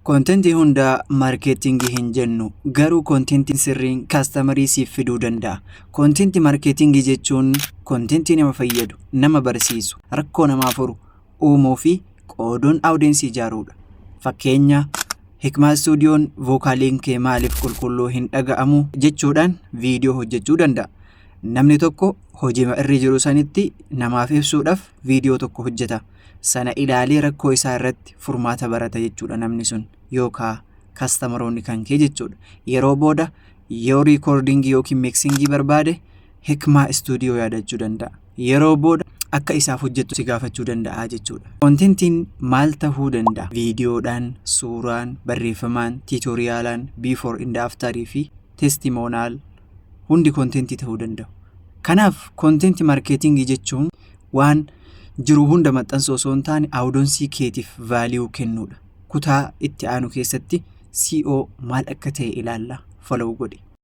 Kontentii hundaa maarkeetingii hin jennu, garuu kontentiin sirriin kaastaamarii siif fiduu danda'a. Kontentii maarkeetingii jechuun kontentii nama fayyadu, nama barsiisu, rakkoo namaa furu uumuu fi qooduun awudiinsii ijaaruudha. Fakkeenya Hikmaa Stuudiyoon vookaaliin kee maaliif qulqulluu hin dhaga'amu jechuudhaan viidiyoo hojjechuu danda'a. Namni tokko hojii irra jiru sanitti namaaf ibsuudhaaf viidiyoo tokko hojjeta. Sana ilaalee rakkoo isaa irratti furmaata barata jechuudha namni sun yookaan kaastamaroonni kan kee jechuudha. Yeroo booda yoo riikoordingii yookiin miksingii barbaade Hikmaa Stuudiyoo yaadachuu danda'a. Yeroo booda akka isaaf hojjettu si gaafachuu danda'a jechuudha. Kontentiin maal ta'uu danda'a? Viidiyoodhaan, suuraan, barreeffamaan, tiitoriyaalaan, before and after fi testimonial hundi kontentii ta'uu danda'u. Kanaaf kontentii maarkeetingii jechuun waan jiru hunda maxxansuu osoo hin taane awudiinsii keetiif vaaliyuu kennuudha. Kutaa itti aanu keessatti CO maal akka ta'e ilaalla. Follow godhi.